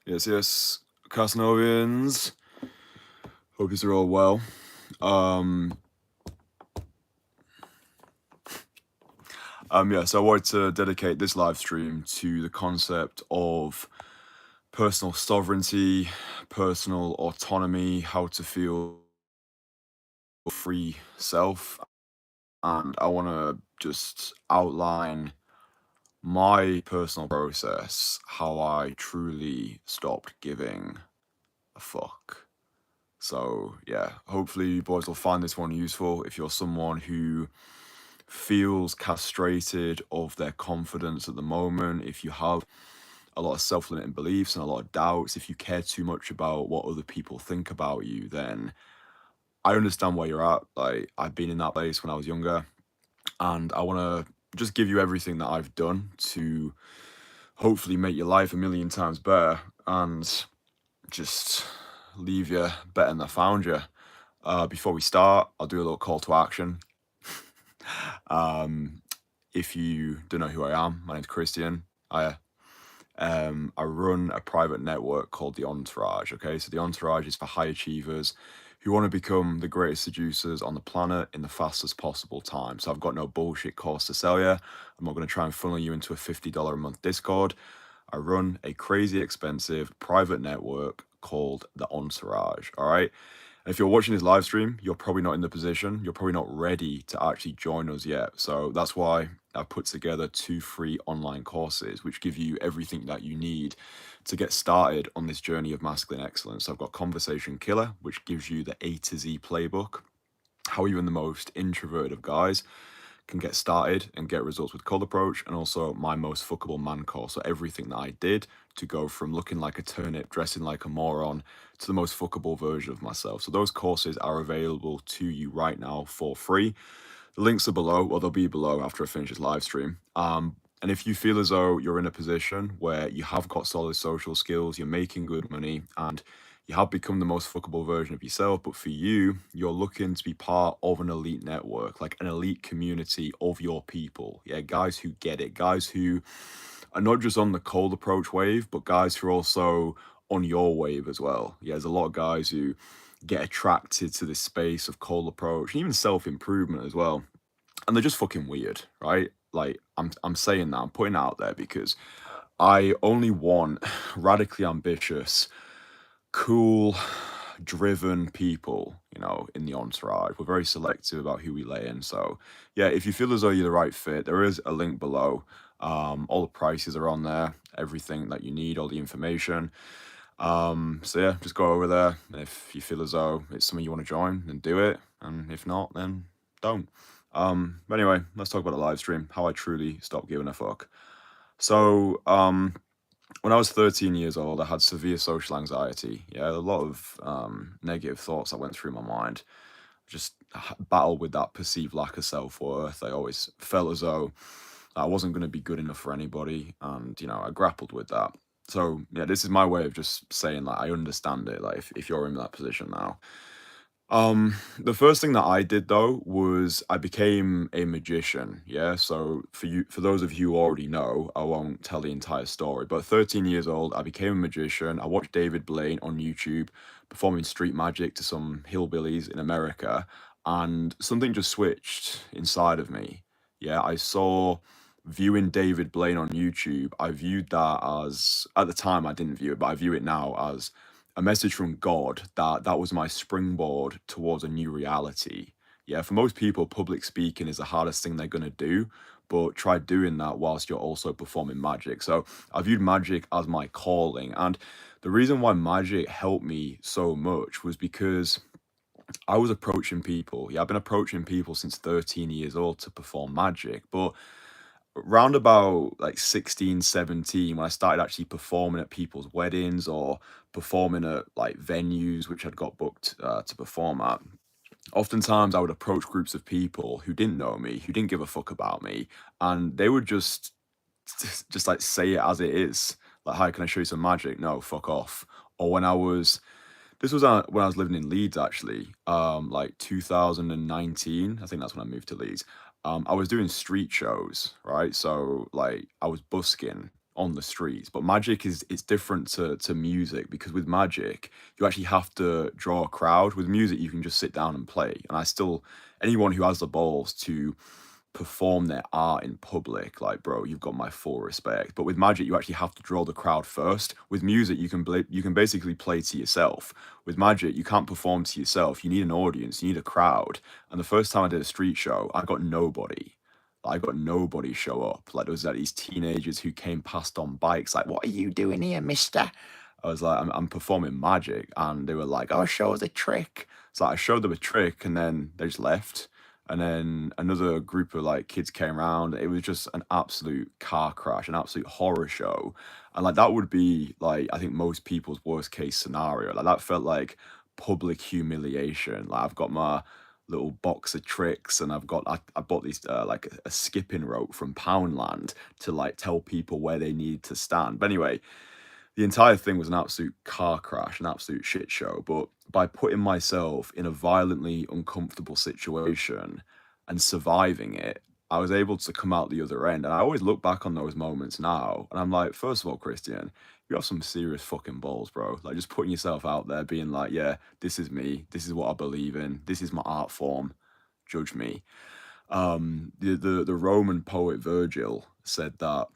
Yes, Casanovians. Hope you're all well. So I wanted to dedicate this live stream to the concept of personal sovereignty, personal autonomy, how to feel free self. And I want to just outline my personal process, how I truly stopped giving a fuck. So yeah, hopefully you boys will find this one useful. If you're someone who feels castrated of their confidence at the moment, if you have a lot of self-limiting beliefs and a lot of doubts, if you care too much about what other people think about you, then I understand where you're at. Like, I've been in that place when I was younger, and I want to just give you everything that I've done to hopefully make your life a million times better and just leave you better than I found you. Before we start, I'll do a little call to action. If you don't know who I am, my name's Kristian. I run a private network called the Entourage. Okay, so the Entourage is for high achievers who want to become the greatest seducers on the planet in the fastest possible time. So I've got no bullshit course to sell you. I'm not going to try and funnel you into a $50 a month Discord. I run a crazy expensive private network called the Entourage. All right. And if you're watching this live stream, you're probably not in the position, you're probably not ready to actually join us yet. So that's why I put together 2 free online courses, which give you everything that you need to get started on this journey of masculine excellence. So I've got Conversation Killer, which gives you the A to Z playbook, how even the most introverted of guys can get started and get results with cold approach, and also my most fuckable man course. So everything that I did to go from looking like a turnip, dressing like a moron, to the most fuckable version of myself. So those courses are available to you right now for free. The links are below, or they'll be below after I finish this live stream. And if you feel as though you're in a position where you have got solid social skills, you're making good money, and you have become the most fuckable version of yourself, but for you, you're looking to be part of an elite network, like an elite community of your people. Yeah, guys who get it, guys who are not just on the cold approach wave, but guys who are also on your wave as well. Yeah, there's a lot of guys who get attracted to this space of cold approach and even self-improvement as well. And they're just fucking weird, right? Like, I'm saying that, I'm putting it out there because I only want radically ambitious, cool, driven people, in the Entourage. We're very selective about who we let in. So yeah, if you feel as though you're the right fit, there is a link below. All the prices are on there, everything that you need, all the information. So yeah, just go over there. If you feel as though it's something you want to join, then do it. And if not, then don't. But anyway, let's talk about the live stream, how I truly stopped giving a fuck. So, when I was 13 years old, I had severe social anxiety. Yeah, a lot of negative thoughts that went through my mind. Just battled with that perceived lack of self-worth. I always felt as though I wasn't going to be good enough for anybody, and I grappled with that. So yeah, this is my way of just saying that I understand it. Like, if you're in that position now. The first thing that I did though was I became a magician. Yeah. So for those of you who already know, I won't tell the entire story, but 13 years old, I became a magician. I watched David Blaine on YouTube performing street magic to some hillbillies in America, and something just switched inside of me. Yeah. I saw viewing David Blaine on YouTube, I viewed that as, at the time I didn't view it, but I view it now as a message from God that was my springboard towards a new reality. Yeah, for most people, public speaking is the hardest thing they're going to do, but try doing that whilst you're also performing magic. So I viewed magic as my calling. And the reason why magic helped me so much was because I was approaching people. Yeah, I've been approaching people since 13 years old to perform magic, but round about like 16, 17, when I started actually performing at people's weddings or performing at like venues which I'd got booked to perform at, oftentimes I would approach groups of people who didn't know me, who didn't give a fuck about me, and they would just like say it as it is. Like, hi, can I show you some magic? No, fuck off. Or this was when I was living in Leeds, actually, like 2019. I think that's when I moved to Leeds. I was doing street shows, right? So like I was busking on the streets. But magic is it's different to music, because with magic you actually have to draw a crowd. With music you can just sit down and play. And I still, anyone who has the balls to perform their art in public, like, bro, you've got my full respect. But with magic you actually have to draw the crowd first. With music you can basically play to yourself. With magic you can't perform to yourself. You need an audience, you need a crowd. And the first time I did a street show, I got nobody. I got nobody show up. Like, there was like these teenagers who came past on bikes, like, "What are you doing here, mister?" I was like, I'm performing magic. And they were like, "Oh, show us a trick." So I showed them a trick and then they just left. And then another group of like kids came around. It was just an absolute car crash, an absolute horror show. And like that would be like, I think most people's worst case scenario. Like that felt like public humiliation. Like I've got my little box of tricks and I bought these like a skipping rope from Poundland to like tell people where they need to stand. But anyway, the entire thing was an absolute car crash, an absolute shit show. But by putting myself in a violently uncomfortable situation and surviving it, I was able to come out the other end. And I always look back on those moments now and I'm like, first of all, Kristian, you have some serious fucking balls, bro. Like just putting yourself out there, being like, yeah, this is me. This is what I believe in. This is my art form. Judge me. The Roman poet Virgil said that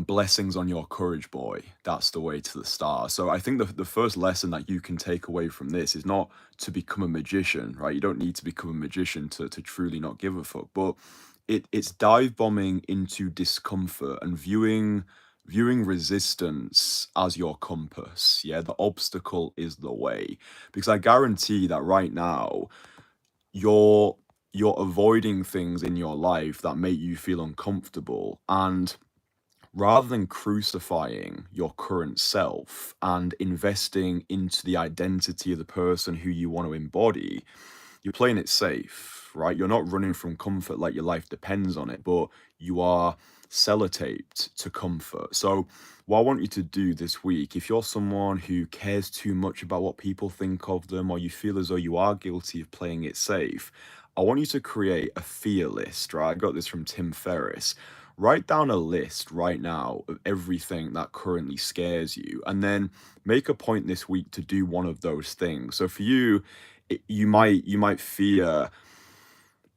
blessings on your courage, boy. That's the way to the stars. So I think the first lesson that you can take away from this is not to become a magician, right? You don't need to become a magician to truly not give a fuck. But it's dive bombing into discomfort and viewing resistance as your compass. Yeah, the obstacle is the way. Because I guarantee that right now you're avoiding things in your life that make you feel uncomfortable, and rather than crucifying your current self and investing into the identity of the person who you want to embody, you're playing it safe, right? You're not running from comfort like your life depends on it, but you are sellotaped to comfort. So what I want you to do this week, if you're someone who cares too much about what people think of them, or you feel as though you are guilty of playing it safe, I want you to create a fear list, right? I got this from Tim Ferriss. Write down a list right now of everything that currently scares you, and then make a point this week to do one of those things. So for you, you might fear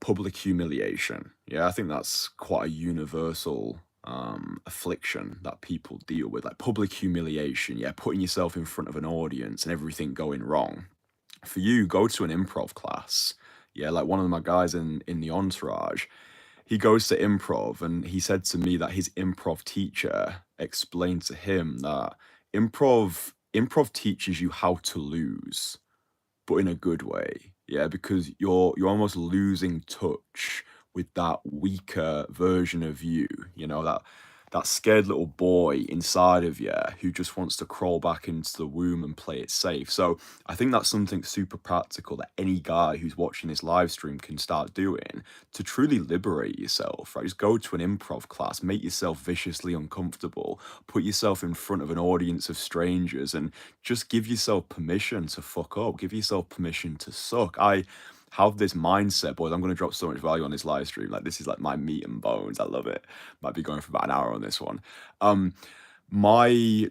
public humiliation. Yeah, I think that's quite a universal affliction that people deal with, like public humiliation. Yeah, putting yourself in front of an audience and everything going wrong. For you, go to an improv class. Yeah, like one of my guys in the Entourage, he goes to improv, and he said to me that his improv teacher explained to him that improv teaches you how to lose, but in a good way. Yeah, because you're almost losing touch with that weaker version of you, that scared little boy inside of you who just wants to crawl back into the womb and play it safe. So I think that's something super practical that any guy who's watching this live stream can start doing to truly liberate yourself, right? Just go to an improv class, make yourself viciously uncomfortable, put yourself in front of an audience of strangers, and just give yourself permission to fuck up, give yourself permission to suck. I have this mindset, boys. I'm going to drop so much value on this live stream. Like, this is like my meat and bones. I love it. Might be going for about an hour on this one. My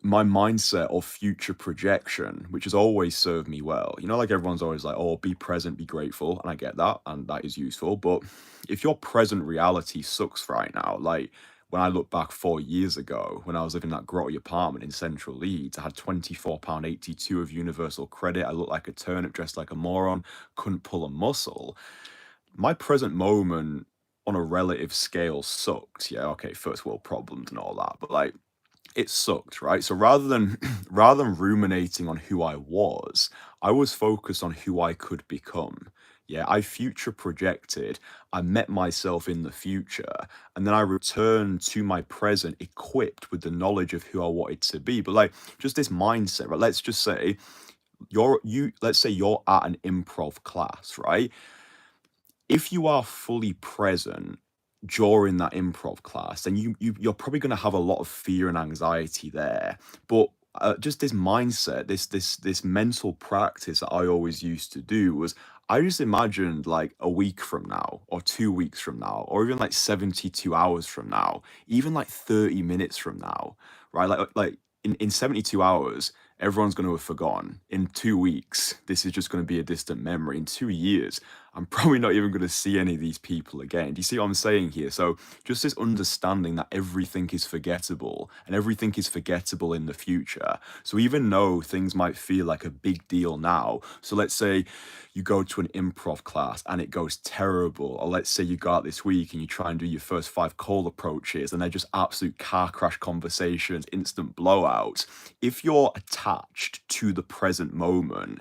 mindset of future projection, which has always served me well. Like everyone's always like, oh, be present, be grateful. And I get that, and that is useful. But if your present reality sucks right now, like when I look back 4 years ago, when I was living in that grotty apartment in central Leeds, I had £24.82 of universal credit. I looked like a turnip, dressed like a moron, couldn't pull a muscle. My present moment on a relative scale sucked. Yeah, okay, first world problems and all that, but like, it sucked, right? So rather than ruminating on who I was focused on who I could become. Yeah, I future projected, I met myself in the future, and then I returned to my present equipped with the knowledge of who I wanted to be. But like, just this mindset, right? Let's just say let's say you're at an improv class, right? If you are fully present during that improv class, then you're probably going to have a lot of fear and anxiety there. But just this mindset, this mental practice that I always used to do was I just imagined like a week from now, or 2 weeks from now, or even like 72 hours from now, even like 30 minutes from now, right? Like in 72 hours, everyone's going to have forgotten. In 2 weeks, this is just going to be a distant memory. In 2 years, I'm probably not even going to see any of these people again. Do you see what I'm saying here? So just this understanding that everything is forgettable and everything is forgettable in the future. So even though things might feel like a big deal now, so let's say you go to an improv class and it goes terrible, or let's say you go out this week and you try and do your first 5 call approaches and they're just absolute car crash conversations, instant blowouts. If you're attached to the present moment,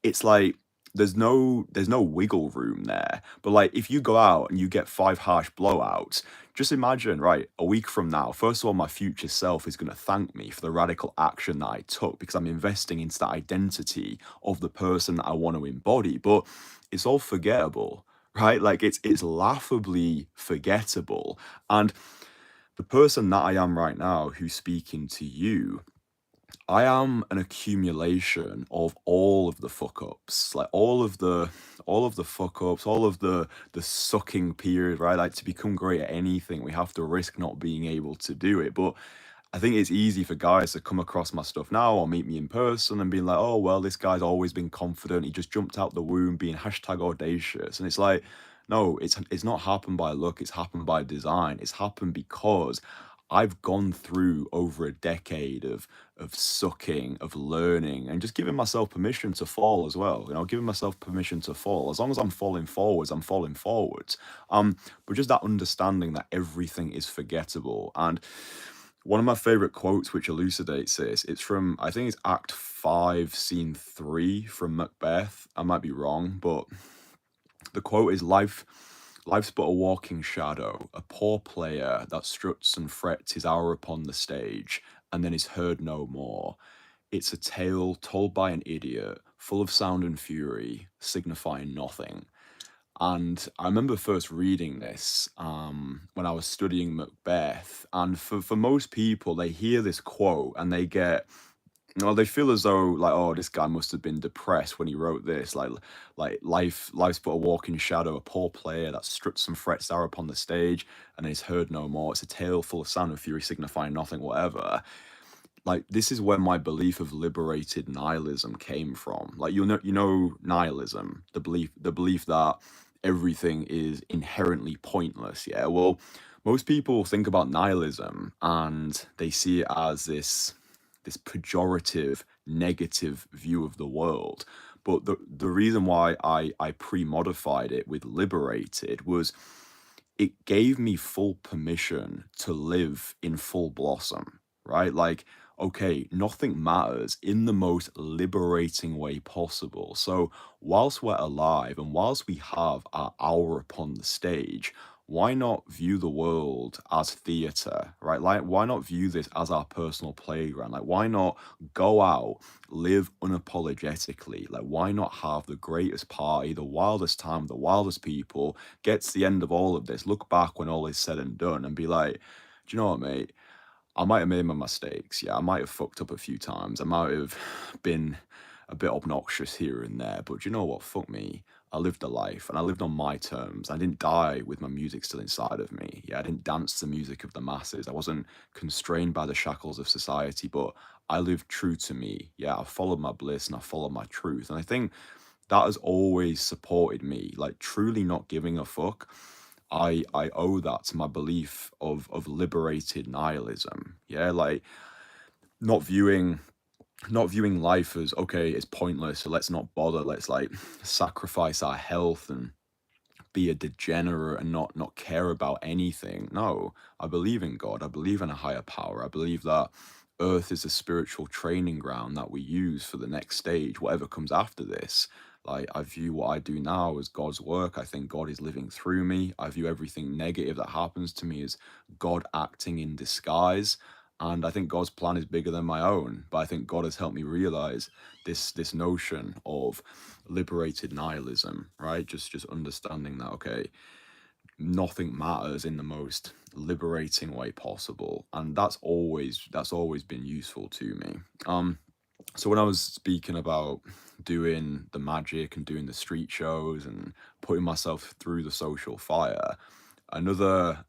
it's like there's no wiggle room there. But like if you go out and you get 5 harsh blowouts, just imagine, right, a week from now, first of all, my future self is going to thank me for the radical action that I took because I'm investing into the identity of the person that I want to embody. But it's all forgettable, right? Like it's laughably forgettable. And the person that I am right now who's speaking to you, I am an accumulation of all of the fuck ups, like all of the fuck ups, all of the sucking period, right? Like to become great at anything, we have to risk not being able to do it. But I think it's easy for guys to come across my stuff now or meet me in person and be like, oh well, this guy's always been confident. He just jumped out the womb being hashtag audacious. And it's like, no, it's not happened by luck, it's happened by design. It's happened because I've gone through over a decade of sucking, of learning, and just giving myself permission to fall as well. Giving myself permission to fall. As long as I'm falling forwards, I'm falling forwards. But just that understanding that everything is forgettable. And one of my favorite quotes, which elucidates this, it's from I think it's Act 5, Scene 3 from Macbeth. I might be wrong, but the quote is life's but a walking shadow, a poor player that struts and frets his hour upon the stage, and then is heard no more. It's a tale told by an idiot, full of sound and fury, signifying nothing. And I remember first reading this when I was studying Macbeth. And for most people, they hear this quote and they get, they feel as though like, oh, this guy must have been depressed when he wrote this. Like life's but a walking shadow, a poor player that struts and frets there upon the stage, and is heard no more. It's a tale full of sound and fury, signifying nothing, whatever. Like this is where my belief of liberated nihilism came from. Like you know nihilism, the belief that everything is inherently pointless. Yeah. Well, most people think about nihilism and they see it as this pejorative, negative view of the world. But the reason why I pre-modified it with liberated was it gave me full permission to live in full blossom, right? Like, okay, nothing matters in the most liberating way possible. So, whilst we're alive and whilst we have our hour upon the stage, why not view the world as theater, right? Like, why not view this as our personal playground? Like, why not go out, live unapologetically? Like, why not have the greatest party, the wildest time, the wildest people? Get to the end of all of this, look back when all is said and done, and be like, do you know what, mate? I might have made my mistakes. Yeah, I might have fucked up a few times. I might have been a bit obnoxious here and there. But do you know what? Fuck me. I lived a life and I lived on my terms. I didn't die with my music still inside of me. Yeah, I didn't dance to the music of the masses. I wasn't constrained by the shackles of society, but I lived true to me. Yeah, I followed my bliss and I followed my truth. And I think that has always supported me, like truly not giving a fuck. I owe that to my belief of liberated nihilism. Yeah, like not viewing not viewing life as okay, it's pointless, so let's not bother. Let's like sacrifice our health and be a degenerate and not care about anything. No, I believe in God. I believe in a higher power. I believe that Earth is a spiritual training ground that we use for the next stage, whatever comes after this. Like I view what I do now as God's work. I think God is living through me. I view everything negative that happens to me as God acting in disguise. And I think God's plan is bigger than my own. But I think God has helped me realize this notion of liberated nihilism, right? Just understanding that okay, nothing matters in the most liberating way possible, and that's always been useful to me. So when I was speaking about doing the magic and doing the street shows and putting myself through the social fire, another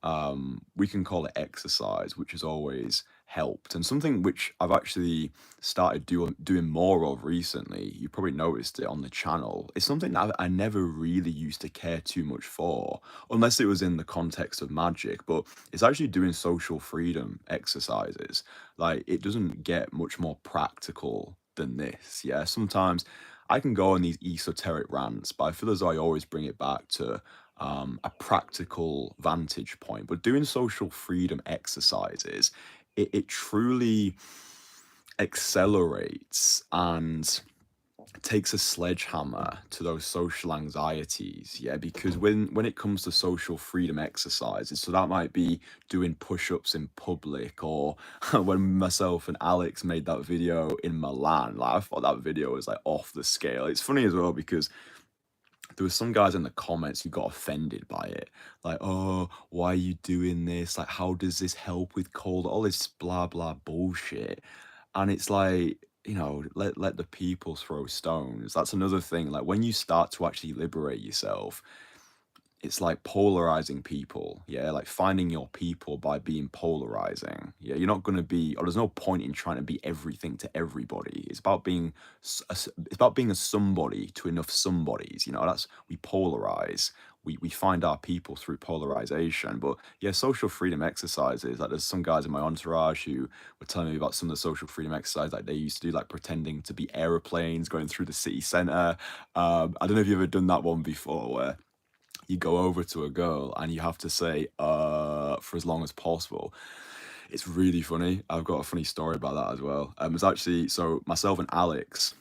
we can call it exercise, which has always helped, and something which I've actually started doing more of recently. You probably noticed it on the channel. It's something that I never really used to care too much for, unless it was in the context of magic. But it's actually doing social freedom exercises. Like, it doesn't get much more practical than this. Yeah, sometimes I can go on these esoteric rants, but I feel as though I always bring it back to a practical vantage point. But doing social freedom exercises, it truly accelerates and takes a sledgehammer to those social anxieties. Yeah, because when it comes to social freedom exercises, so that might be doing push-ups in public, or when myself and Alex made that video in Milan, like, I thought that video was like off the scale. It's funny as well because there was some guys in the comments who got offended by it, like, oh, why are you doing this, like, how does this help with cold, all this blah blah bullshit. And it's like, let the people throw stones. That's another thing, like, when you start to actually liberate yourself, it's like polarizing people. Yeah, like finding your people by being polarizing. Yeah, you're not going to be, or there's no point in trying to be everything to everybody. It's about being it's about being a somebody to enough somebodies. That's, we polarize. We find our people through polarization. But yeah, social freedom exercises, like, there's some guys in my entourage who were telling me about some of the social freedom exercises like they used to do, like pretending to be aeroplanes going through the city center. I don't know if you've ever done that one before, where you go over to a girl and you have to say for as long as possible. It's really funny. I've got a funny story about that as well. It's actually, so myself and Alex,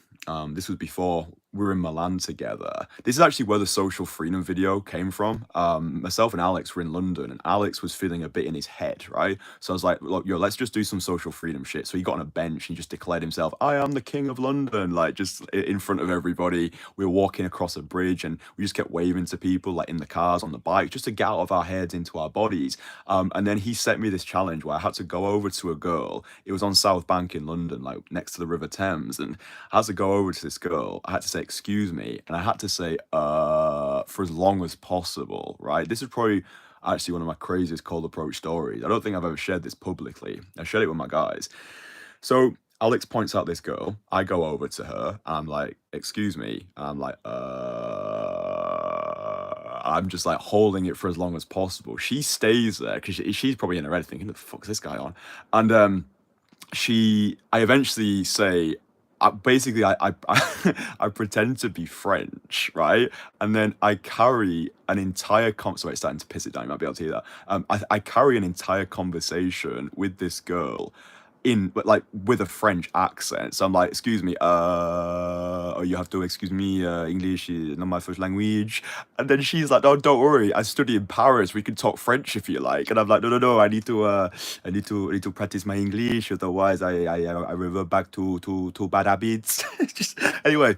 this was before we were in Milan together. This is actually where the social freedom video came from. Myself and Alex were in London, and Alex was feeling a bit in his head, right? So I was like, look, yo, let's just do some social freedom shit. So he got on a bench and just declared himself, I am the king of London, like, just in front of everybody. We were walking across a bridge and we just kept waving to people, like in the cars, on the bike, just to get out of our heads into our bodies. And then he set me this challenge where I had to go over to a girl. It was on South Bank in London, like next to the River Thames. And I had to go over to this girl. I had to say, excuse me. And I had to say, for as long as possible, right? This is probably actually one of my craziest cold approach stories. I don't think I've ever shared this publicly. I shared it with my guys. So Alex points out this girl. I go over to her. I'm like, excuse me. I'm like, I'm just like holding it for as long as possible. She stays there because she's probably in her head thinking, "What the fuck's this guy on?" And I eventually say, basically, I pretend to be French, right? And then I carry an entire sorry, it's starting to piss it down. You might be able to hear that. I carry an entire conversation with this girl like with a French accent. So I'm like, excuse me, oh, you have to excuse me, English is not my first language. And then she's like, no, don't worry, I study in Paris, we can talk French if you like. And I'm like, no, I need to practice my English, otherwise I revert back to bad habits. Just anyway,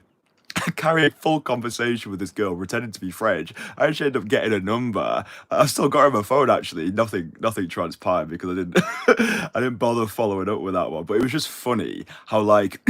carry a full conversation with this girl, pretending to be French. I actually ended up getting a number. I've still got her on my phone, actually. Nothing transpired because I didn't I didn't bother following up with that one. But it was just funny how, like,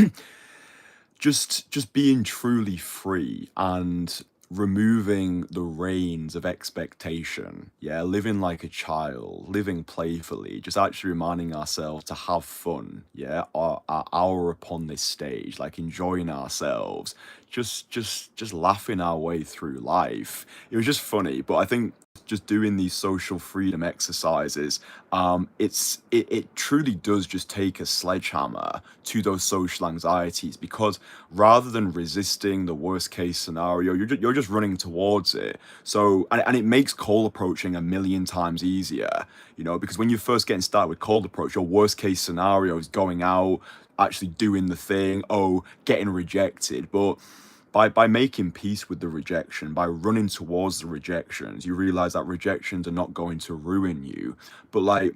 just being truly free and removing the reins of expectation, yeah, living like a child, living playfully, just actually reminding ourselves to have fun, yeah, our hour upon this stage, like enjoying ourselves, just laughing our way through life. It was just funny. But I think just doing these social freedom exercises, it truly does just take a sledgehammer to those social anxieties, because rather than resisting the worst case scenario, you're just running towards it. So, and it makes cold approaching a million times easier, because when you're first getting started with cold approach, your worst case scenario is going out, actually doing the thing, getting rejected. But by making peace with the rejection, by running towards the rejections, you realize that rejections are not going to ruin you. But, like,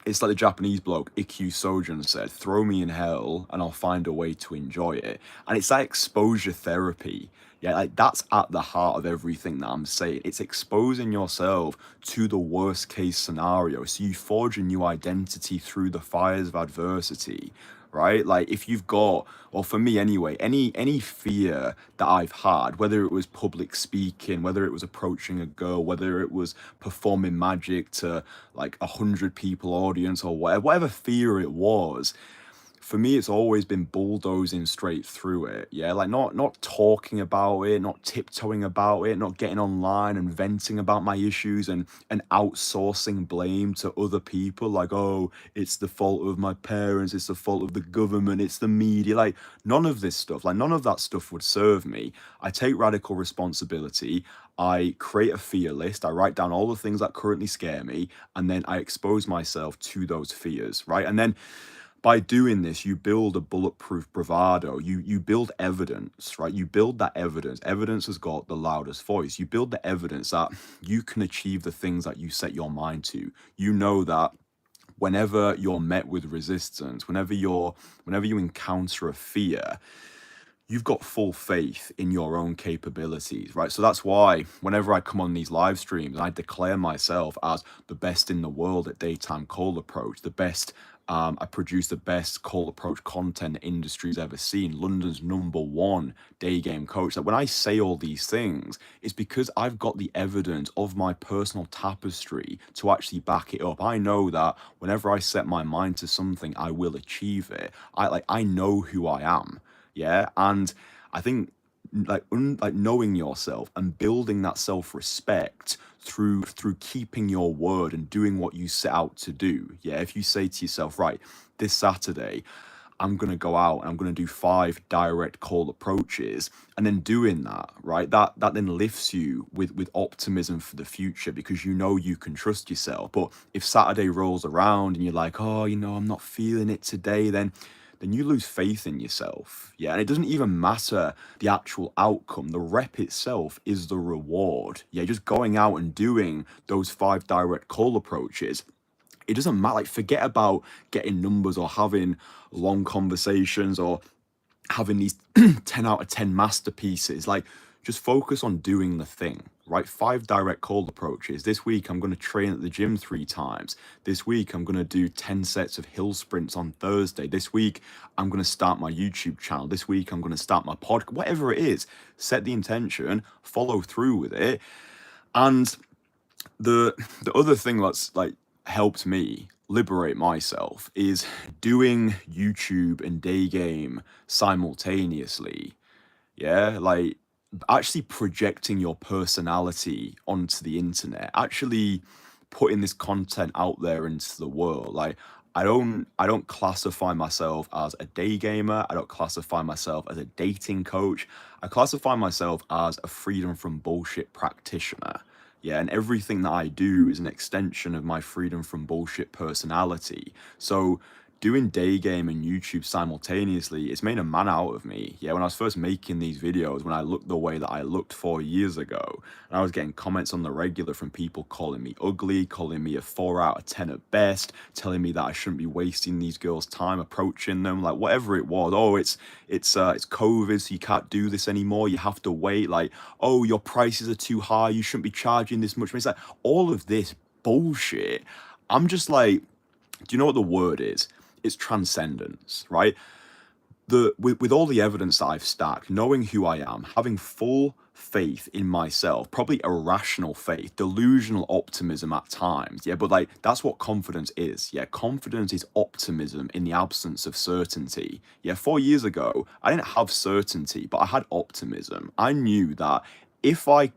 it's like the Japanese bloke Ikkyu Sojun said, throw me in hell and I'll find a way to enjoy it. And it's that exposure therapy. Yeah, like that's at the heart of everything that I'm saying. It's exposing yourself to the worst case scenario. So you forge a new identity through the fires of adversity, right? Like if you've got, or for me anyway, any fear that I've had, whether it was public speaking, whether it was approaching a girl, whether it was performing magic to like 100 people audience or whatever fear it was, for me it's always been bulldozing straight through it. Yeah, like not talking about it, not tiptoeing about it, not getting online and venting about my issues and outsourcing blame to other people, like, oh, it's the fault of my parents, it's the fault of the government, it's the media. Like none of this stuff, like none of that stuff would serve me. I take radical responsibility. I create a fear list. I write down all the things that currently scare me, and then I expose myself to those fears, right? And then by doing this, you build a bulletproof bravado. You build evidence, right? You build that evidence. Evidence has got the loudest voice. You build the evidence that you can achieve the things that you set your mind to. You know that whenever you're met with resistance, whenever you encounter a fear, you've got full faith in your own capabilities, right? So that's why whenever I come on these live streams, I declare myself as the best in the world at daytime cold approach, the best. I produce the best cold approach content the industry's ever seen, London's #1 day game coach. Like when I say all these things, it's because I've got the evidence of my personal tapestry to actually back it up. I know that whenever I set my mind to something, I will achieve it. I know who I am. Yeah, and I think like knowing yourself and building that self-respect through keeping your word and doing what you set out to do. Yeah, if you say to yourself, right, this Saturday I'm going to go out and I'm going to do 5 direct call approaches, and then doing that, right, that then lifts you with optimism for the future, because you know you can trust yourself. But if Saturday rolls around and you're like, oh, I'm not feeling it today, then you lose faith in yourself. Yeah, and it doesn't even matter the actual outcome. The rep itself is the reward. Yeah, just going out and doing those 5 direct call approaches, it doesn't matter. Like, forget about getting numbers or having long conversations or having these 10 out of 10 masterpieces. Like, just focus on doing the thing, right? 5 direct cold approaches. This week, I'm going to train at the gym 3 times. This week, I'm going to do 10 sets of hill sprints on Thursday. This week, I'm going to start my YouTube channel. This week, I'm going to start my podcast. Whatever it is, set the intention, follow through with it. And the other thing that's like helped me liberate myself is doing YouTube and day game simultaneously. Yeah, like actually projecting your personality onto the internet, actually putting this content out there into the world. Like I don't classify myself as a day gamer. I don't classify myself as a dating coach. I classify myself as a freedom from bullshit practitioner. Yeah, and everything that I do is an extension of my freedom from bullshit personality. So doing day game and YouTube simultaneously, it's made a man out of me. Yeah, when I was first making these videos, when I looked the way that I looked 4 years ago, and I was getting comments on the regular from people calling me ugly, calling me a 4 out of 10 at best, telling me that I shouldn't be wasting these girls' time approaching them, like whatever it was. Oh, it's COVID, so you can't do this anymore. You have to wait. Like, oh, your prices are too high. You shouldn't be charging this much. It's like all of this bullshit. I'm just like, do you know what the word is? It's transcendence, right? With all the evidence that I've stacked, knowing who I am, having full faith in myself, probably irrational faith, delusional optimism at times. Yeah, but like that's what confidence is. Yeah, confidence is optimism in the absence of certainty. Yeah, 4 years ago, I didn't have certainty, but I had optimism. I knew that if I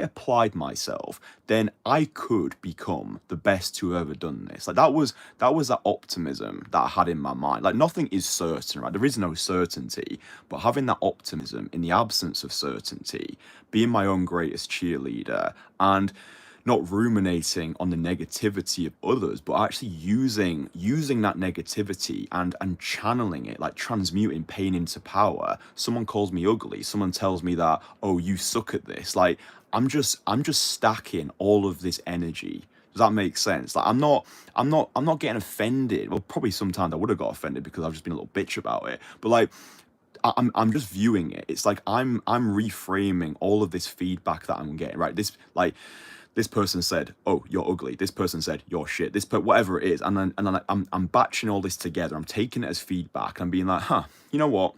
applied myself, then I could become the best to have ever done this. Like that was that optimism that I had in my mind. Like nothing is certain, right? There is no certainty, but having that optimism in the absence of certainty, being my own greatest cheerleader, and not ruminating on the negativity of others, but actually using that negativity and channeling it, like transmuting pain into power. Someone calls me ugly, someone tells me that, oh, you suck at this. Like I'm just stacking all of this energy. Does Does that make sense? Like I'm not getting offended. Well, probably sometimes I would have got offended because I've just been a little bitch about it. But like I'm just viewing it. It's like I'm reframing all of this feedback that I'm getting, right? This person said, "Oh, you're ugly." This person said, "You're shit." Whatever it is, and then I'm batching all this together. I'm taking it as feedback. I'm being like, "Huh, you know what?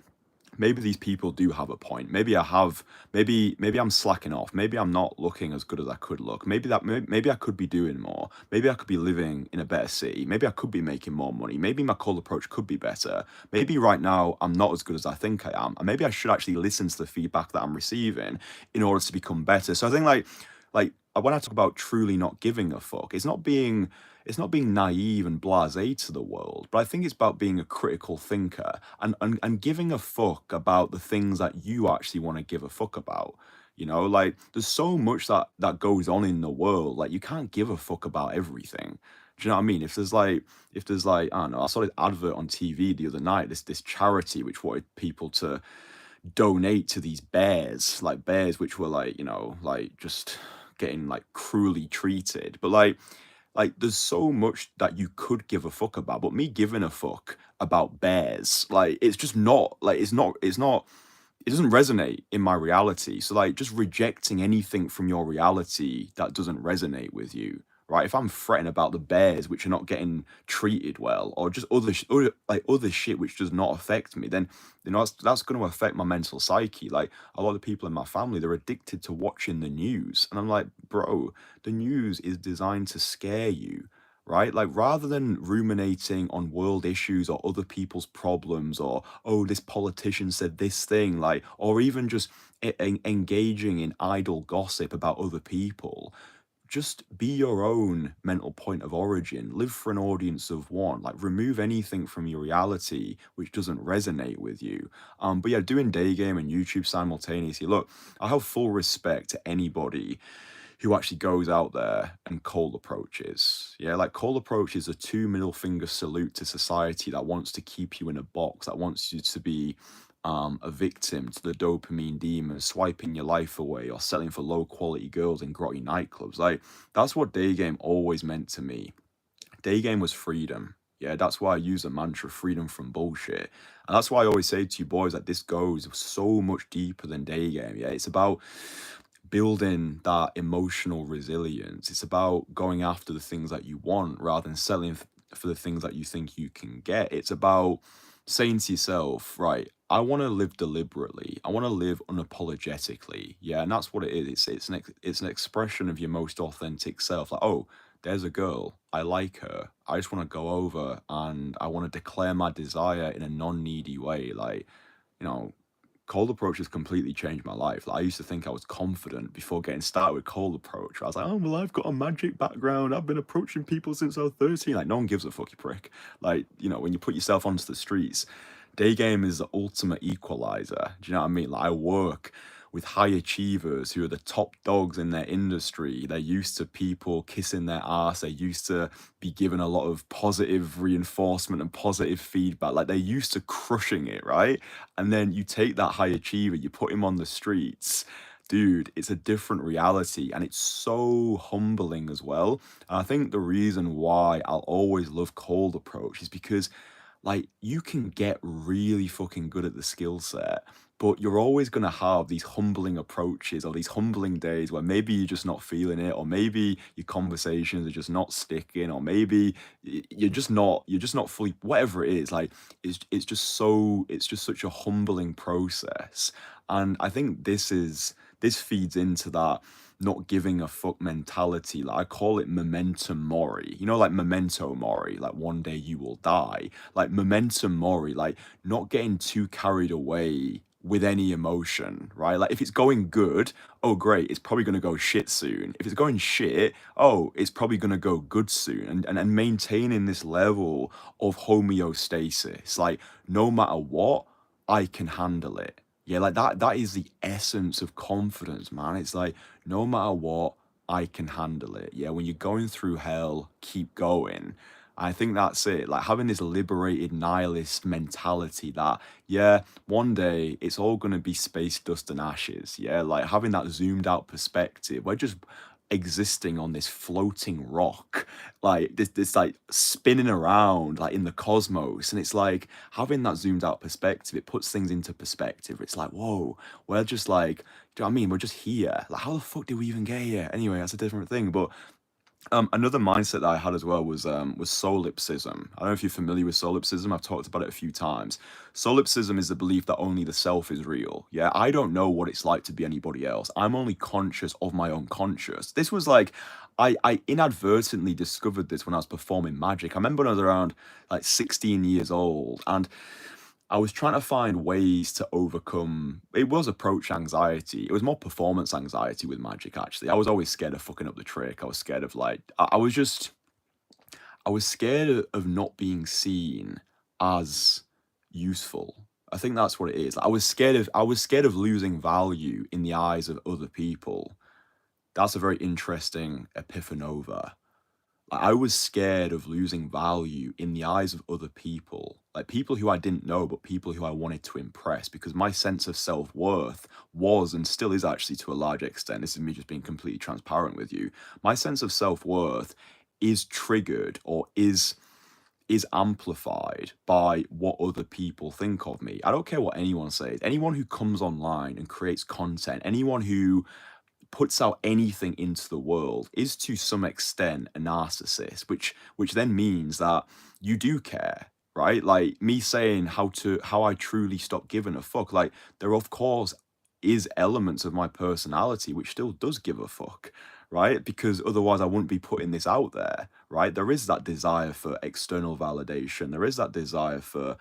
Maybe these people do have a point. Maybe I'm slacking off. Maybe I'm not looking as good as I could look. Maybe I could be doing more. Maybe I could be living in a better city. Maybe I could be making more money. Maybe my cold approach could be better. Maybe right now I'm not as good as I think I am. And maybe I should actually listen to the feedback that I'm receiving in order to become better." So I think like when I talk about truly not giving a fuck, it's not being naive and blasé to the world, but I think it's about being a critical thinker and giving a fuck about the things that you actually want to give a fuck about. Like there's so much that goes on in the world. Like you can't give a fuck about everything. Do you know what I mean? If there's like I don't know, I saw this advert on TV the other night. This charity which wanted people to donate to these bears, like bears which were like like just getting like cruelly treated. But like there's so much that you could give a fuck about, but me giving a fuck about bears, like it's just not like it's not it doesn't resonate in my reality. So like just rejecting anything from your reality that doesn't resonate with you, right? If I'm fretting about the bears which are not getting treated well, or just other shit which does not affect me, then that's going to affect my mental psyche. Like a lot of people in my family, they're addicted to watching the news, and I'm like, bro, the news is designed to scare you, right? Like rather than ruminating on world issues or other people's problems, or oh, this politician said this thing, like, or even just engaging in idle gossip about other people, just be your own mental point of origin. Live for an audience of one. Like remove anything from your reality which doesn't resonate with you. But yeah, doing day game and YouTube simultaneously. Look, I have full respect to anybody who actually goes out there and cold approaches. Yeah, like cold approach is a two middle finger salute to society that wants to keep you in a box, that wants you to be a victim to the dopamine demon, swiping your life away or selling for low quality girls in grotty nightclubs. Like that's what day game always meant to me. Day game was freedom. Yeah, that's why I use the mantra freedom from bullshit. And that's why I always say to you boys that this goes so much deeper than day game. Yeah, it's about building that emotional resilience. It's about going after the things that you want rather than settling for the things that you think you can get. It's about saying to yourself, right, I want to live deliberately. I want to live unapologetically. Yeah, and that's what it is. It's an expression of your most authentic self. Like, oh, there's a girl. I like her. I just want to go over and I want to declare my desire in a non-needy way. Like, you know, cold approach has completely changed my life. Like, I used to think I was confident before getting started with cold approach. I was like, oh, well, I've got a magic background. I've been approaching people since I was 13. Like, no one gives a fuck, you prick. Like, when you put yourself onto the streets, day game is the ultimate equalizer. Do you know what I mean? Like, I work with high achievers who are the top dogs in their industry. They're used to people kissing their ass. They're used to be given a lot of positive reinforcement and positive feedback. Like they're used to crushing it, right? And then you take that high achiever, you put him on the streets. Dude, it's a different reality and it's so humbling as well. And I think the reason why I'll always love cold approach is because like you can get really fucking good at the skill set, but you're always going to have these humbling approaches or these humbling days where maybe you're just not feeling it, or maybe your conversations are just not sticking, or maybe you're just not fully, whatever it is. Like it's just such a humbling process. And I think this feeds into that not giving a fuck mentality. Like I call it momentum mori. Like memento mori, like one day you will die. Like momentum mori, like not getting too carried away with any emotion, right? Like if it's going good, oh great, it's probably gonna go shit soon. If it's going shit, oh, it's probably gonna go good soon. And maintaining this level of homeostasis, like no matter what, I can handle it. Yeah, like that is the essence of confidence, man. It's like no matter what, I can handle it. Yeah, when you're going through hell, keep going. I think that's it. Like having this liberated nihilist mentality that, yeah, one day it's all going to be space dust and ashes. Yeah, like having that zoomed out perspective. existing on this floating rock, like this like spinning around like in the cosmos. And it's like having that zoomed out perspective, it puts things into perspective. It's like, whoa, we're just like, do you know what I mean? We're just here. Like, how the fuck did we even get here? Anyway, that's a different thing. But another mindset that I had as well was solipsism. I don't know if you're familiar with solipsism. I've talked about it a few times. Solipsism is the belief that only the self is real. Yeah, I don't know what it's like to be anybody else. I'm only conscious of my own conscious. This was like, I inadvertently discovered this when I was performing magic. I remember when I was around like 16 years old, and I was trying to find ways to overcome. It was approach anxiety. It was more performance anxiety with magic. Actually, I was always scared of fucking up the trick. I was scared of like I was scared of not being seen as useful. I think that's what it is. I was scared of losing value in the eyes of other people. That's a very interesting epiphanova. Like, I was scared of losing value in the eyes of other people, like people who I didn't know, but people who I wanted to impress, because my sense of self worth was and still is actually to a large extent. This is me just being completely transparent with you. My sense of self worth is triggered or is amplified by what other people think of me. I don't care what anyone says. Anyone who comes online and creates content, anyone who puts out anything into the world is to some extent a narcissist, which then means that you do care, right? Like me saying how I truly stop giving a fuck. Like there of course is elements of my personality which still does give a fuck, right? Because otherwise I wouldn't be putting this out there, right? There is that desire for external validation. There is that desire for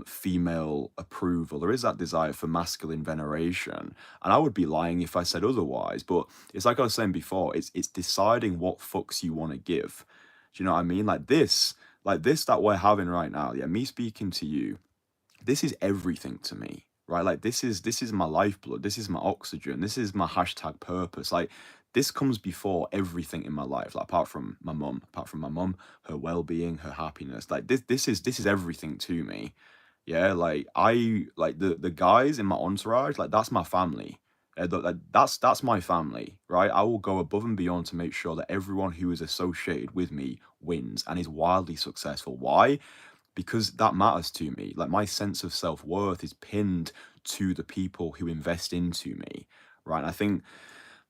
female approval. There is that desire for masculine veneration. And I would be lying if I said otherwise. But it's like I was saying before, it's deciding what fucks you want to give. Do you know what I mean? Like this that we're having right now, yeah, me speaking to you, this is everything to me, right? Like this is my lifeblood, this is my oxygen, this is my hashtag purpose. Like this comes before everything in my life, like apart from my mum, her well-being, her happiness. Like this is everything to me. Yeah, like I like the guys in my entourage, like that's my family. That's my family, right? I will go above and beyond to make sure that everyone who is associated with me wins and is wildly successful. Why? Because that matters to me. Like my sense of self-worth is pinned to the people who invest into me, right? And I think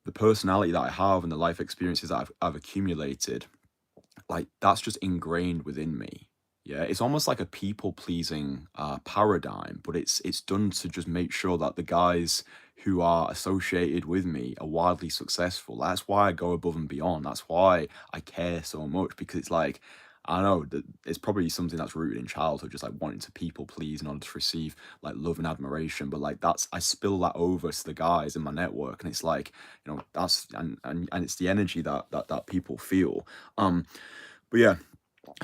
the personality that I have and the life experiences that I've accumulated, like that's just ingrained within me. Yeah, it's almost like a people pleasing paradigm, but it's done to just make sure that the guys who are associated with me are wildly successful. That's why I go above and beyond. That's why I care so much, because it's like I know that it's probably something that's rooted in childhood, just like wanting to people please in order to receive like love and admiration. But like that's I spill that over to the guys in my network, and it's like that's and it's the energy that people feel. But yeah,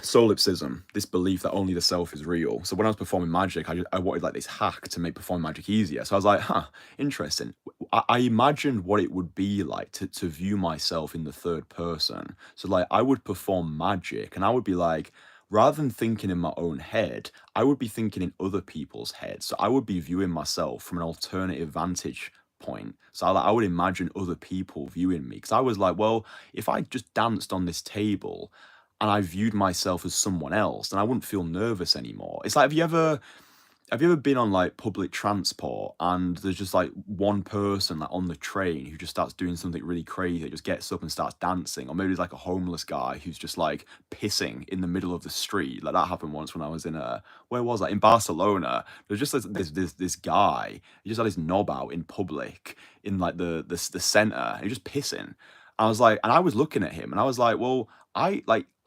solipsism, this belief that only the self is real. So when I was performing magic, I wanted like this hack to make performing magic easier. So I was like, huh, interesting. I imagined what it would be like to view myself in the third person. So like I would perform magic and I would be like, rather than thinking in my own head, I would be thinking in other people's heads. So I would be viewing myself from an alternative vantage point. So I would imagine other people viewing me. Because I was like, well, if I just danced on this table and I viewed myself as someone else, then I wouldn't feel nervous anymore. It's like, have you ever been on like public transport and there's just like one person like on the train who just starts doing something really crazy, just gets up and starts dancing, or maybe there's like a homeless guy who's just like pissing in the middle of the street. Like that happened once when I was in where was that? In Barcelona. There's just this guy, he just had his knob out in public in like the center, and he was just pissing. I was like, and I was looking at him and I was like, well,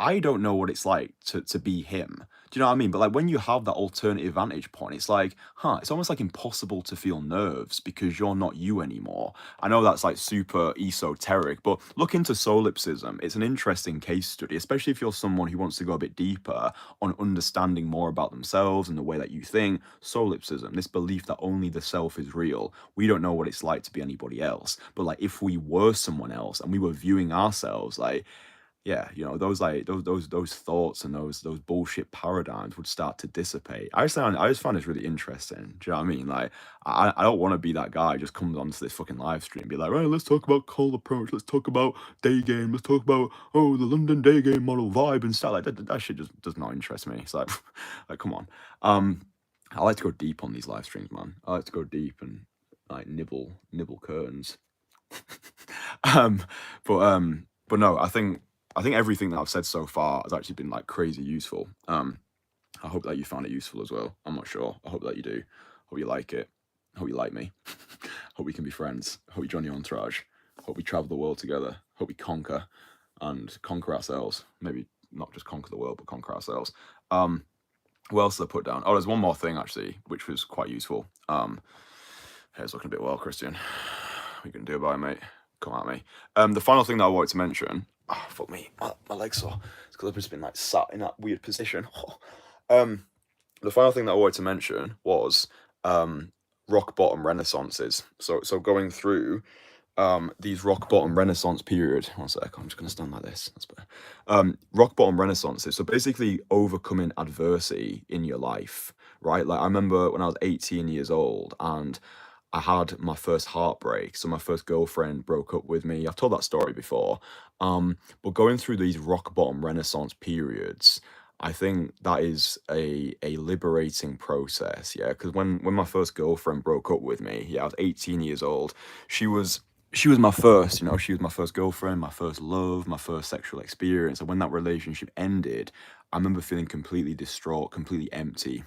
I don't know what it's like to be him. Do you know what I mean? But like when you have that alternative vantage point, it's like, huh, it's almost like impossible to feel nerves because you're not you anymore. I know that's like super esoteric, but look into solipsism. It's an interesting case study, especially if you're someone who wants to go a bit deeper on understanding more about themselves and the way that you think. Solipsism, this belief that only the self is real. We don't know what it's like to be anybody else. But like if we were someone else and we were viewing ourselves, like yeah, you know, those like those thoughts and those bullshit paradigms would start to dissipate. I just find this really interesting. Do you know what I mean? Like, I don't want to be that guy who just comes onto this fucking live stream and be like, right, let's talk about cold approach, let's talk about day game, let's talk about the London day game model vibe and stuff like that shit just does not interest me. It's like, like come on. I like to go deep on these live streams, man. I like to go deep and like nibble curtains. um, but no, I think everything that I've said so far has actually been like crazy useful. I hope that you found it useful as well. I'm not sure. I hope that you do. Hope you like it. Hope you like me. Hope we can be friends. Hope we join your entourage. Hope we travel the world together. Hope we conquer ourselves. Maybe not just conquer the world, but conquer ourselves. What else did I put down? Oh, there's one more thing actually, which was quite useful. Hair's looking a bit well, Kristian. What you gonna do about it, mate? Come at me. The final thing that I wanted to mention. Oh, fuck me, my leg's sore. It's because I've just been like sat in that weird position. The final thing that I wanted to mention was rock bottom renaissances. So going through these rock bottom renaissance period. One sec, I'm just gonna stand like this. That's better. Rock bottom renaissances. So basically overcoming adversity in your life, right? Like I remember when I was 18 years old and I had my first heartbreak. So my first girlfriend broke up with me. I've told that story before. But going through these rock bottom renaissance periods, I think that is a liberating process. Yeah, because when my first girlfriend broke up with me, yeah, I was 18 years old. She was my first, she was my first girlfriend, my first love, my first sexual experience. And when that relationship ended, I remember feeling completely distraught, completely empty,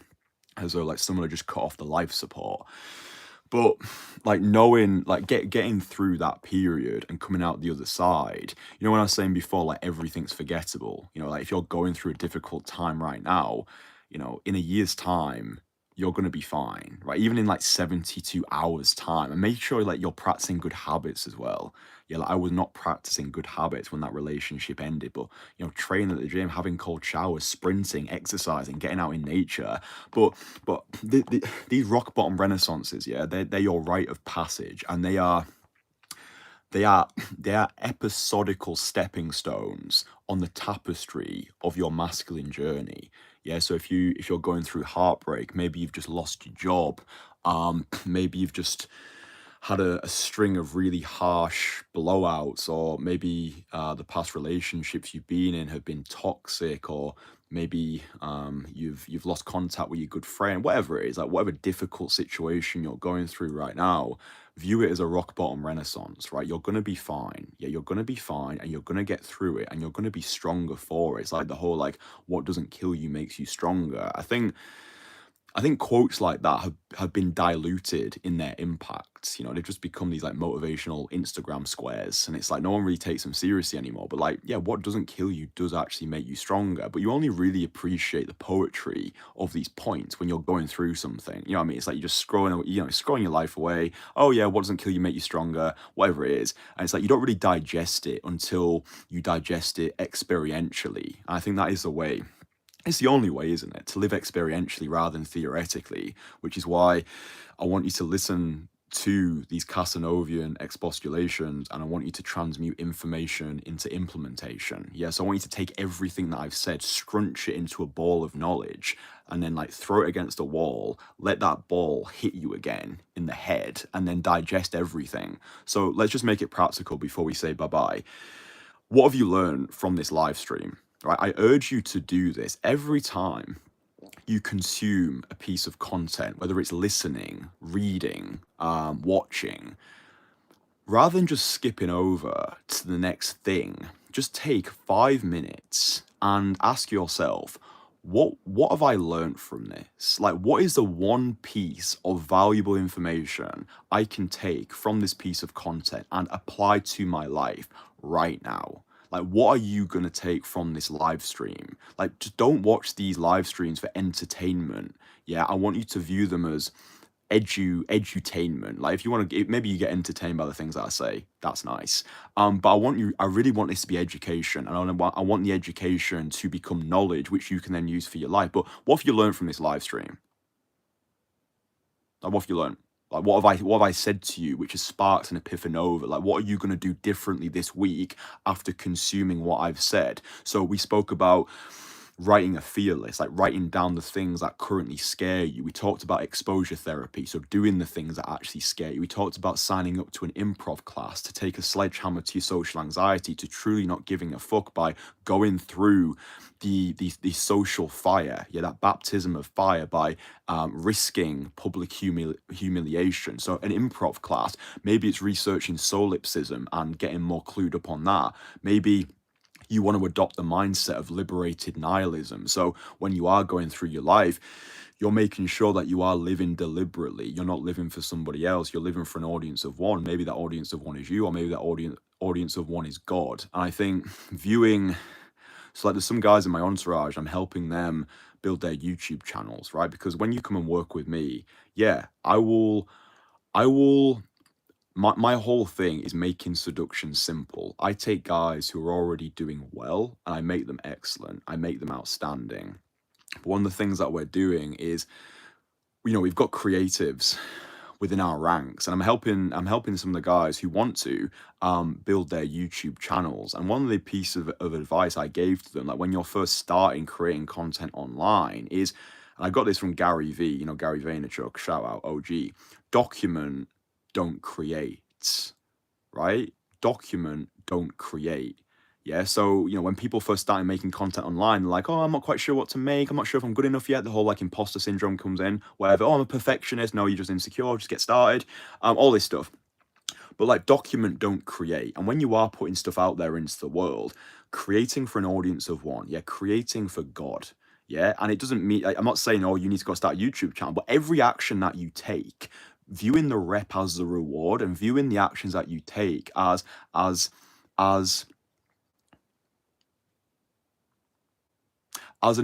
as though like someone had just cut off the life support. But like knowing, like getting through that period and coming out the other side, when I was saying before, like everything's forgettable, like if you're going through a difficult time right now, in a year's time, you're going to be fine, right? Even in like 72 hours time, and make sure like you're practicing good habits as well. Yeah, like I was not practicing good habits when that relationship ended, but training at the gym, having cold showers, sprinting, exercising, getting out in nature. But these rock bottom renaissances, yeah, they're your rite of passage, and they are they are episodical stepping stones on the tapestry of your masculine journey. Yeah, so if you're going through heartbreak, maybe you've just lost your job, maybe you've just had a string of really harsh blowouts, or maybe the past relationships you've been in have been toxic, or maybe you've lost contact with your good friend, whatever it is, like whatever difficult situation you're going through right now, view it as a rock bottom renaissance, right? You're gonna be fine. Yeah, you're gonna be fine, and you're gonna get through it, and you're gonna be stronger for it. It's like the whole like what doesn't kill you makes you stronger. I think quotes like that have been diluted in their impacts. They've just become these like motivational Instagram squares, and it's like no one really takes them seriously anymore. But like, yeah, what doesn't kill you does actually make you stronger. But you only really appreciate the poetry of these points when you're going through something. You know what I mean? It's like you're just scrolling your life away. Oh yeah, what doesn't kill you make you stronger, whatever it is. And it's like you don't really digest it until you digest it experientially. And I think that is the way. It's the only way, isn't it, to live experientially rather than theoretically, which is why I want you to listen to these Casanovian expostulations, and I want you to transmute information into implementation. Yes, I want you to take everything that I've said, scrunch it into a ball of knowledge, and then like throw it against a wall, let that ball hit you again in the head, and then digest everything. So let's just make it practical before we say bye-bye. What have you learned from this live stream? Right, I urge you to do this every time you consume a piece of content, whether it's listening, reading, watching. Rather than just skipping over to the next thing, just take 5 minutes and ask yourself, what have I learned from this? Like, what is the one piece of valuable information I can take from this piece of content and apply to my life right now? Like, what are you going to take from this live stream? Like, just don't watch these live streams for entertainment. Yeah, I want you to view them as edutainment. Like, if you want to, maybe you get entertained by the things that I say, that's nice. But I really want this to be education, and I want the education to become knowledge, which you can then use for your life. But what have you learned from this live stream? Like, what have you learned? Like, what have I said to you which has sparked an epiphanova? Like, what are you going to do differently this week after consuming what I've said? So we spoke about writing a fear list, like writing down the things that currently scare you. We talked about exposure therapy, so doing the things that actually scare you. We talked about signing up to an improv class, to take a sledgehammer to your social anxiety, to truly not giving a fuck by going through the social fire, yeah, that baptism of fire by risking public humiliation. So an improv class, maybe it's researching solipsism and getting more clued up on that. Maybe you want to adopt the mindset of liberated nihilism. So when you are going through your life, you're making sure that you are living deliberately. You're not living for somebody else. You're living for an audience of one. Maybe that audience of one is you, or maybe that audience of one is God. And I think viewing, so like there's some guys in my entourage, I'm helping them build their YouTube channels, right? Because when you come and work with me, yeah, I will my whole thing is making seduction simple. I take guys who are already doing well and I make them excellent. I make them outstanding. But one of the things that we're doing is, we've got creatives within our ranks, and I'm helping some of the guys who want to build their YouTube channels. And one of the pieces of advice I gave to them, like when you're first starting creating content online, is, and I got this from Gary V, Gary Vaynerchuk, shout out OG, document, don't create, right? Document, don't create. Yeah, so when people first started making content online, they're like, oh, I'm not quite sure what to make. I'm not sure if I'm good enough yet. The whole like imposter syndrome comes in, whatever. Oh, I'm a perfectionist. No, you're just insecure. Just get started. All this stuff. But like, document, don't create. And when you are putting stuff out there into the world, creating for an audience of one, yeah, creating for God. Yeah, and it doesn't mean, I'm not saying, oh, you need to go start a YouTube channel, but every action that you take, viewing the rep as the reward and viewing the actions that you take as an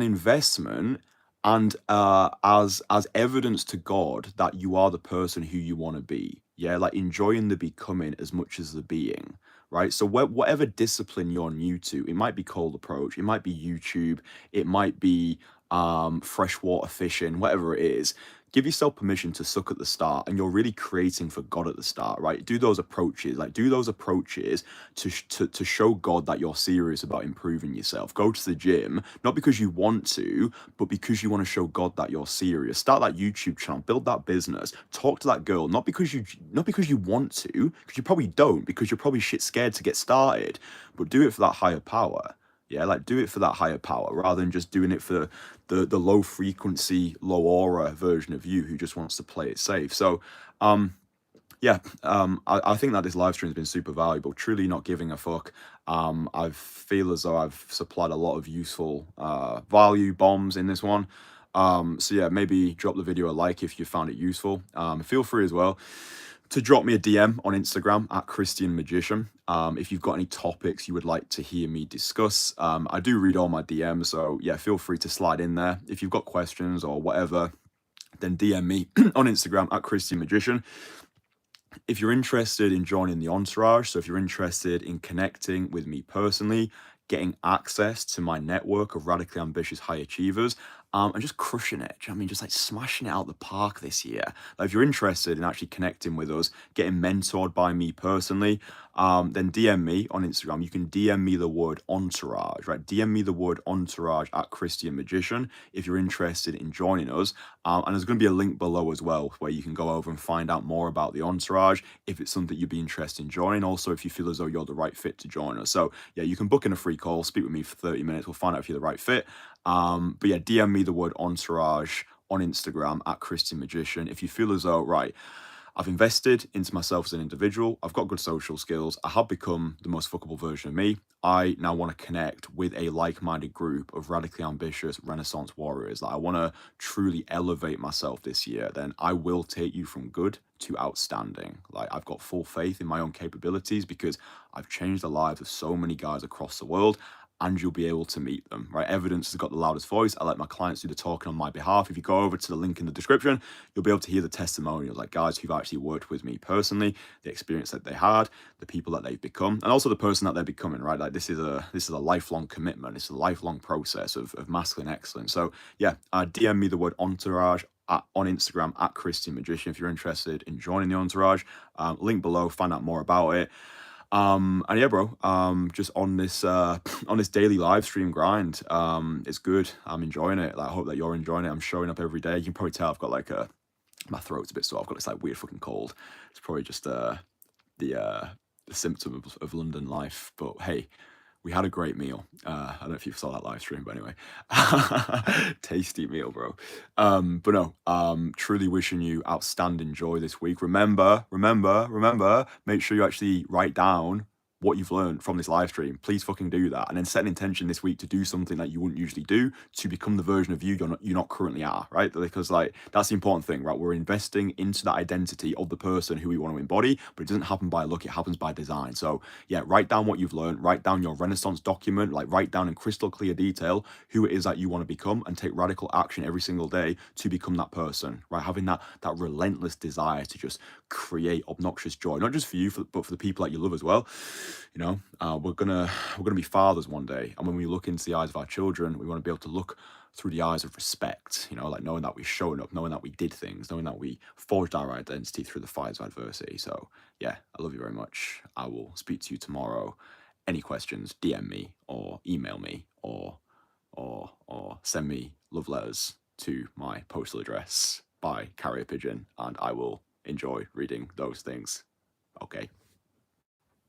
investment, and as evidence to God that you are the person who you want to be. Yeah, like enjoying the becoming as much as the being, right? So whatever discipline you're new to, it might be cold approach, it might be YouTube, it might be freshwater fishing, whatever it is. Give yourself permission to suck at the start, and you're really creating for God at the start, right? Do those approaches, to show God that you're serious about improving yourself. Go to the gym, not because you want to, but because you want to show God that you're serious. Start that YouTube channel, build that business, talk to that girl, not because you want to, because you probably don't, because you're probably shit scared to get started, but do it for that higher power. Yeah, like do it for that higher power rather than just doing it for the low frequency, low aura version of you who just wants to play it safe. So, I think that this live stream has been super valuable. Truly not giving a fuck. I feel as though I've supplied a lot of useful value bombs in this one. So yeah, maybe drop the video a like if you found it useful. Feel free as well to drop me a DM on Instagram at Kristian Magician. If you've got any topics you would like to hear me discuss, I do read all my DMs, so yeah, feel free to slide in there. If you've got questions or whatever, then DM me on Instagram at Kristian Magician. If you're interested in joining the Entourage, so if you're interested in connecting with me personally, getting access to my network of radically ambitious high achievers, and just crushing it. Do you know what I mean? Just like smashing it out the park this year. Like, if you're interested in actually connecting with us, getting mentored by me personally, then DM me on Instagram. You can DM me the word entourage, right? DM me the word entourage at Kristian Magician if you're interested in joining us. And there's going to be a link below as well where you can go over and find out more about the Entourage if it's something you'd be interested in joining. Also, if you feel as though you're the right fit to join us. So yeah, you can book in a free call, speak with me for 30 minutes. We'll find out if you're the right fit. But yeah, DM me the word Entourage on Instagram at Kristian Magician if you feel as though, right, I've invested into myself as an individual. I've got good social skills. I have become the most fuckable version of me. I now want to connect with a like-minded group of radically ambitious Renaissance warriors. Like, I want to truly elevate myself this year. Then I will take you from good to outstanding. Like, I've got full faith in my own capabilities because I've changed the lives of so many guys across the world, and you'll be able to meet them, right? Evidence has got the loudest voice. I let my clients do the talking on my behalf. If you go over to the link in the description, you'll be able to hear the testimonials, like guys who've actually worked with me personally, the experience that they had, the people that they've become, and also the person that they're becoming, right? Like, this is a lifelong commitment. It's a lifelong process of masculine excellence. So yeah, DM me the word entourage on Instagram at Kristian Magician if you're interested in joining the Entourage. Link below, find out more about it. And yeah, bro, just on this on this daily live stream grind, it's good. I'm enjoying it. Like, I hope that you're enjoying it. I'm showing up every day. You can probably tell I've got like my throat's a bit sore. I've got this like weird fucking cold. It's probably just the symptom of London life. But hey, we had a great meal. I don't know if you saw that live stream, but anyway, tasty meal, bro. But no, truly wishing you outstanding joy this week. Remember, make sure you actually write down what you've learned from this live stream. Please fucking do that, and then set an intention this week to do something that you wouldn't usually do to become the version of you you're not currently are, right? Because like that's the important thing, right? We're investing into that identity of the person who we want to embody, but it doesn't happen by luck, it happens by design. So yeah, write down what you've learned, write down your Renaissance document, like write down in crystal clear detail who it is that you want to become, and take radical action every single day to become that person, right? Having that relentless desire to just create obnoxious joy, not just for you, but for the people that you love as well. You know, we're gonna be fathers one day, and when we look into the eyes of our children, we want to be able to look through the eyes of respect, you know, like knowing that we've shown up, knowing that we did things, knowing that we forged our identity through the fires of adversity. So yeah, I love you very much. I will speak to you tomorrow. Any questions, DM me or email me or send me love letters to my postal address by carrier pigeon, and I will enjoy reading those things. Okay.